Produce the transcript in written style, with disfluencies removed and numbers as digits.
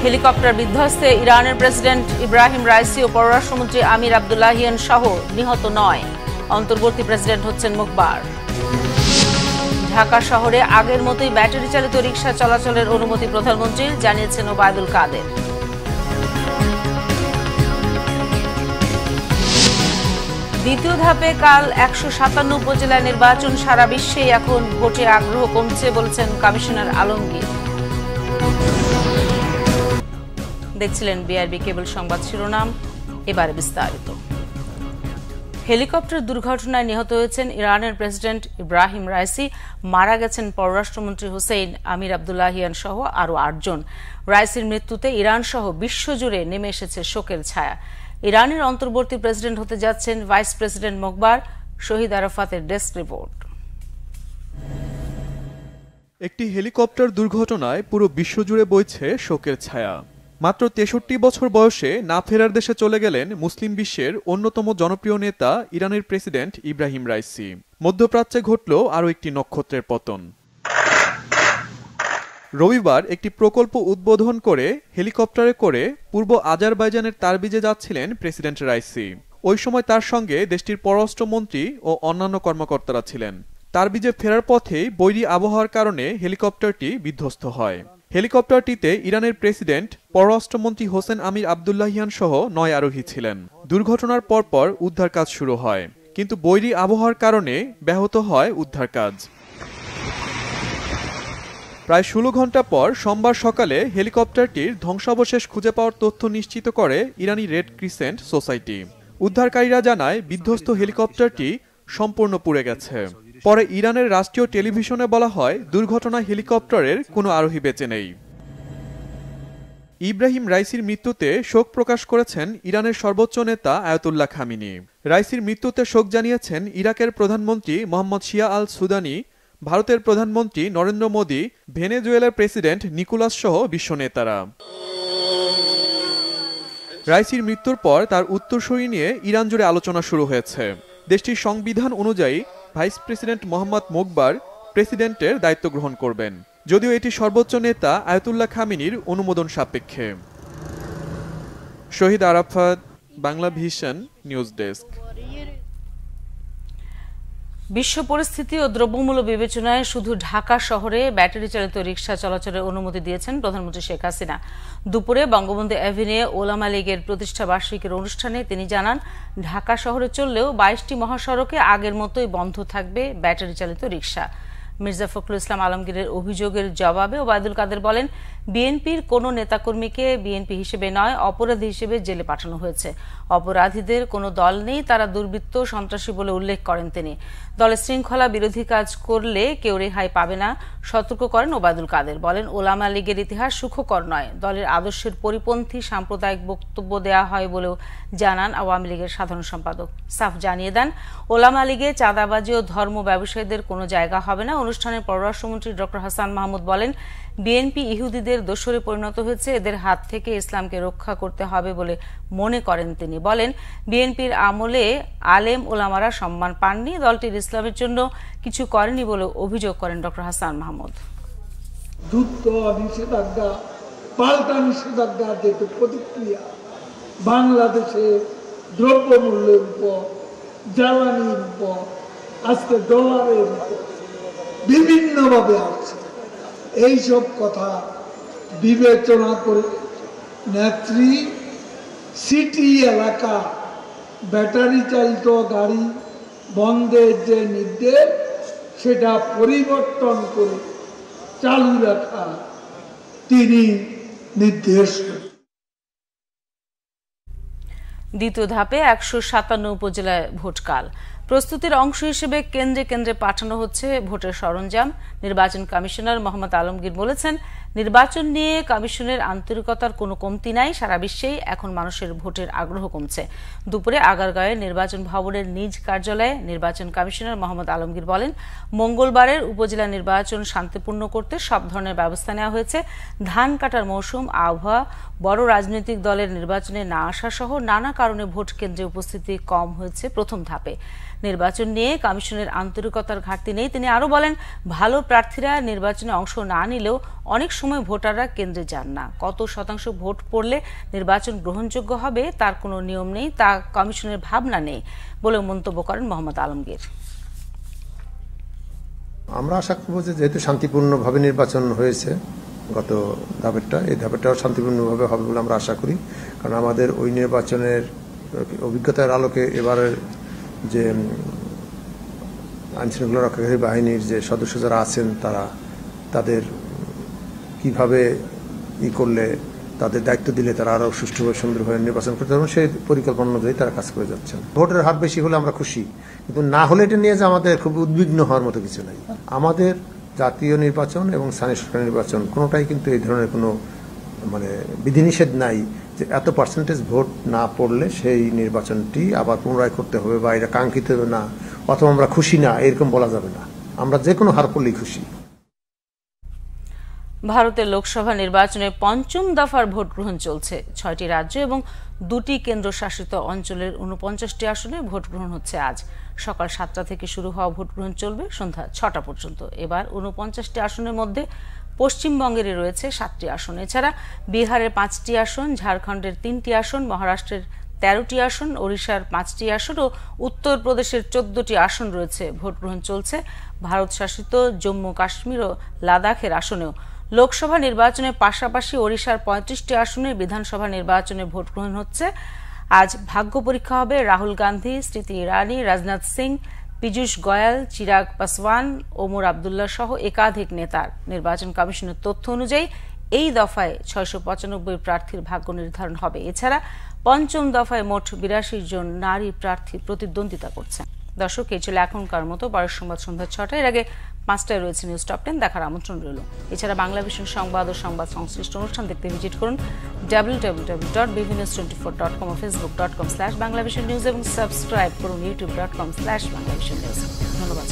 Helicopter বিধ্বস্তে ইরানের president Ebrahim Raisi ও পররাষ্ট্রমন্ত্রী আমির Abdollahian সহ নিহত ৯। অন্তর্বর্তী প্রেসিডেন্ট হচ্ছেন মুখবার। ঢাকা শহরে আগের মতোই ব্যাটারি চালিত রিকশা চলাচলের অনুমতি প্রধানমন্ত্রীর, জানিয়েছেন ওবায়দুল কাদের। দ্বিতীয় ধাপে কাল ১৫৭ উপজেলায় নির্বাচন। সারা বিশ্বেই এখন ভোটে আগ্রহ কমছে বলছেন কমিশনার আলমগীর। দেখছিলেন বিআরবি কেবল সংবাদ শিরোনাম, এবারে বিস্তারিত। হেলিকপ্টার দুর্ঘটনায় নিহত হয়েছেন ইরানের প্রেসিডেন্ট ইব্রাহিম রাইসি, মারা গেছেন পররাষ্ট্রমন্ত্রী হুসেইন আমির আব্দুল্লাহিয়ান সহ আরও ৮ জন। রাইসির মৃত্যুতে ইরান সহ বিশ্বজুড়ে নেমে এসেছে শোকের ছায়া। ইরানের অন্তর্বর্তী প্রেসিডেন্ট হতে যাচ্ছেন ভাইস প্রেসিডেন্ট মুখবার। শহীদ আরাফাতের ডেস্ক রিপোর্ট। একটি হেলিকপ্টার দুর্ঘটনায় পুরো বিশ্বজুড়ে বইছে শোকের ছায়া। মাত্র ৬৩ বছর বয়সে না ফেরার দেশে চলে গেলেন মুসলিম বিশ্বের অন্যতম জনপ্রিয় নেতা ইরানের প্রেসিডেন্ট ইব্রাহিম রাইসি। মধ্যপ্রাচ্যে ঘটল আরও একটি নক্ষত্রের পতন। রবিবার একটি প্রকল্প উদ্বোধন করে হেলিকপ্টারে করে পূর্ব আজারবাইজানের তারবিজে যাচ্ছিলেন প্রেসিডেন্ট রাইসি। ওই সময় তার সঙ্গে দেশটির পররাষ্ট্রমন্ত্রী ও অন্যান্য কর্মকর্তারা ছিলেন। তারবিজে ফেরার পথেই বৈরী আবহাওয়ার কারণে হেলিকপ্টারটি বিধ্বস্ত হয়। হেলিকপ্টারটিতে ইরানের প্রেসিডেন্ট, পররাষ্ট্রমন্ত্রী হোসেন আমির আব্দুল্লাহিয়ান সহ ৯ আরোহী ছিলেন। দুর্ঘটনার পরপর উদ্ধার কাজ শুরু হয়, কিন্তু বৈরী আবহাওয়ার কারণে ব্যাহত হয় উদ্ধার কাজ। প্রায় ১৬ ঘন্টা পর সোমবার সকালে হেলিকপ্টারটির ধ্বংসাবশেষ খুঁজে পাওয়ার তথ্য নিশ্চিত করে ইরানি রেড ক্রিসেন্ট সোসাইটি। উদ্ধারকারীরা জানায় বিধ্বস্ত হেলিকপ্টারটি সম্পূর্ণ পুড়ে গেছে। পরে ইরানের রাষ্ট্রীয় টেলিভিশনে বলা হয়, দুর্ঘটনায় হেলিকপ্টারের কোনো আরোহী বেঁচে নেই। ইব্রাহিম রাইসির মৃত্যুতে শোক প্রকাশ করেছেন ইরানের সর্বোচ্চ নেতা আয়াতুল্লাহ খামিনি। রাইসির মৃত্যুতে শোক জানিয়েছেন ইরাকের প্রধানমন্ত্রী মোহাম্মদ শিয়া আল সুদানি, ভারতের প্রধানমন্ত্রী নরেন্দ্র মোদী, ভেনেজুয়েলার প্রেসিডেন্ট নিকোলাস সহ বিশ্ব নেতারা। রাইসির মৃত্যুর পর তার উত্তরসূরি নিয়ে ইরান জুড়ে আলোচনা শুরু হয়েছে। দেশটির সংবিধান অনুযায়ী ভাইস প্রেসিডেন্ট মোহাম্মদ মুখবার প্রেসিডেন্টের দায়িত্ব গ্রহণ করবেন, যদিও এটি সর্বোচ্চ নেতা আয়াতুল্লাহ খামিনির অনুমোদন সাপেক্ষে। Shahid Arafat, Bangla vision news desk. বিশ্ব পরিস্থিতি ও দ্রব্যমূল্য বিবেচনায় শুধু ঢাকা শহরে ব্যাটারি চালিত রিকশা চলাচলের অনুমতি দিয়েছেন প্রধানমন্ত্রী শেখ হাসিনা। দুপুরে বঙ্গবন্ধু অ্যাভিনিউয়ে ওলামা লীগের প্রতিষ্ঠা বার্ষিকীর অনুষ্ঠানে তিনি জানান, ঢাকা শহরে চললেও ২২টি মহাসড়কে আগের মতোই বন্ধ থাকবে ব্যাটারি চালিত রিকশা। মির্জা ফখরুল ইসলাম আলমগীরের অভিযোগের জবাবে ওবায়দুল কাদের বলেন, বিএনপির কোনো নেতাকর্মীকে বিএনপি হিসেবে নয়, অপরাধী হিসেবে জেলে পাঠানো হয়েছে। অপরাধীদের কোনো দল নেই, তারা দুর্বৃত্ত, সন্ত্রাসী বলে উল্লেখ করেন তিনি। দলের শৃঙ্খলা বিরোধী কাজ করলে কেউ রেহাই পাবে না, সতর্ক করেন ওবায়দুল কাদের। বলেন, ওলামা লীগের ইতিহাস সুখকর নয়, দলের আদর্শের পরিপন্থী সাম্প্রদায়িক বক্তব্য দেয়া হয় বলেও জানান আওয়ামী লীগের সাধারণ সম্পাদক। সাফ জানিয়ে দেন, ওলামা লীগে চাঁদাবাজি ও ধর্ম ব্যবসায়ীদের কোনো জায়গা হবে না। অনুষ্ঠানে পররাষ্ট্রমন্ত্রী ডক্টর হাসান মাহমুদ বলেন, বিএনপি ইহুদিদের দোসরে পরিণত হয়েছে, এদের হাত থেকে ইসলামকে রক্ষা করতে হবে বলে মনে করেন তিনি। বলেন, বিএনপির আমলে আলেম ওলামারা সম্মান পাননি, দলটির ইসলামের জন্য কিছু করেনি বলে অভিযোগ করেন ডক্টর হাসান মাহমুদ। যুদ্ধ, নিষেধাজ্ঞা, পাল্টা নিষেধাজ্ঞা যেহেতু প্রতিক্রিয়া বাংলাদেশে দ্রব্যমূল্যের উপর, জ্বালানির উপর, আজকে ডলারের উপর বিভিন্নভাবে আসছে। এইসব কথা বিবেচনা করে নেত্রী সিটি এলাকা ব্যাটারি চালিত গাড়ি বন্ধের যে নির্দেশ, সেটা পরিবর্তন করে চালু রাখা তিনি নির্দেশ করেন। দ্বিতীয় ধাপে ১৫৭ উপজেলায় ভোটকাল। প্রস্তুতির অংশ হিসেবে কেন্দ্রে কেন্দ্রে পাঠানো হচ্ছে ভোটের সরঞ্জাম। নির্বাচন কমিশনার মোহাম্মদ আলমগীর বলেছেন, নির্বাচন নিয়ে কমিশনের আন্তরিকতার কোনো কমতি নাই, সারা বিশ্বেই এখন মানুষের ভোটের আগ্রহ কমছে। দুপুরে আগারগাঁওয়ের নির্বাচন ভবনের নিজ কার্যালয়ে নির্বাচন কমিশনার মোহাম্মদ আলমগীর বলেন, মঙ্গলবারের উপজেলা নির্বাচন শান্তিপূর্ণ করতে সব ধরনের ব্যবস্থা নেওয়া হয়েছে। ধান কাটার মৌসুম, আবহাওয়া, বড় রাজনৈতিক দলের নির্বাচনে না আসা সহ নানা কারণে ভোট কেন্দ্রে উপস্থিতি কম হয়েছে প্রথম ধাপে। নির্বাচন নিয়ে কমিশনের আন্তরিকতার ঘাটতি নেই। তিনি আরো বলেন, ভালো প্রার্থীরা নির্বাচনে অংশ না নিলেও অনেক সময় ভোটাররা কেন্দ্রে যান না। কত শতাংশ ভোট পড়লে নির্বাচন গ্রহণযোগ্য হবে তার কোনো নিয়ম নেই, তা কমিশনের ভাবনা নেই বলে মন্তব্য করেন মোহাম্মদ আলমগীর। আমরা আশা করব যে যেহেতু শান্তিপূর্ণভাবে নির্বাচন হয়েছে গত ধাপেরটা, এই ধাপেরটাও শান্তিপূর্ণভাবে হবে বলে আমরা আশা করি। কারণ আমাদের ওই নির্বাচনের অভিজ্ঞতার আলোকে এবারের যে আইনশৃঙ্খলা রক্ষাকারী বাহিনীর যে সদস্য যারা আছেন তাদের কিভাবে করলে, তাদের দায়িত্ব দিলে তারা আরো সুষ্ঠুভাবে সুন্দরভাবে নির্বাচন করতে পারবেন সেই পরিকল্পনা অনুযায়ী তারা কাজ করে যাচ্ছেন। ভোটের হার বেশি হলে আমরা খুশি, কিন্তু না হলে এটা নিয়ে যে আমাদের খুব উদ্বিগ্ন হওয়ার মতো কিছু নাই। আমাদের জাতীয় নির্বাচন এবং স্থানীয় সরকার নির্বাচন কোনোটাই কিন্তু এই ধরনের কোনো বিধিনিষেধ নাই যে এত পার্সেন্টেজ ভোট না পড়লে সেই নির্বাচনটি আবার পুনরায় করতে হবে বা এটা কাঙ্ক্ষিত না অথবা আমরা খুশি না, এরকম বলা যাবে না। আমরা যে কোনো হার পড়লেই খুশি। ভারতের লোকসভা নির্বাচনে পঞ্চম দফার ভোট গ্রহণ চলছে। 6টি রাজ্য এবং 2টি কেন্দ্রশাসিত অঞ্চলের 49টি আসনে ভোট গ্রহণ হচ্ছে আজ। সকাল 7টা থেকে শুরু হওয়া ভোট গ্রহণ চলবে সন্ধ্যা 6টা পর্যন্ত। এবার 49টি আসনের মধ্যে পশ্চিমবঙ্গের রয়েছে 7টি আসন। এছাড়া বিহারের 5টি আসন, ঝাড়খণ্ডের 3টি আসন, মহারাষ্ট্রের 13টি আসন, ওড়িশার 5টি আসন ও উত্তরপ্রদেশের 14টি আসন রয়েছে। ভোট গ্রহণ চলছে ভারত শাসিত জম্মু কাশ্মীর ও লাদাখের আসনেও। লোকসভা নির্বাচনের পাশাপাশি ওড়িশার 35টি আসনে বিধানসভা নির্বাচনে ভোট গ্রহণ হচ্ছে। আজ ভাগ্য পরীক্ষা হবে রাহুল গান্ধী, স্মৃতি ইরানি, রাজনাথ সিং, পীযূষ গোয়েল, চিরাগ পাসওয়ান, ওমর আবদুল্লাহ সহ একাধিক নেতার। নির্বাচন কমিশনের তথ্য অনুযায়ী এই দফায় 695 প্রার্থীর ভাগ্য নির্ধারণ হবে। এছাড়া পঞ্চম দফায় মোট 82 জন নারী প্রার্থী প্রতিদ্বন্দ্বিতা করছেন। দর্শক, এই ছিল এখনকার মতো। পরের সংবাদ সন্ধ্যা 6টায়। এর আগে 5টায় রয়েছে নিউজ টপ 10 দেখার আমন্ত্রণ রইল। এছাড়া বাংলাভিশন সংবাদ ও সংবাদ সংশ্লিষ্ট অনুষ্ঠান দেখতে ভিজিট করুন www.bvnews24.com ও facebook.com/banglavishnnews এবং সাবস্ক্রাইব করুন youtube.com/banglavishnnews। ধন্যবাদ।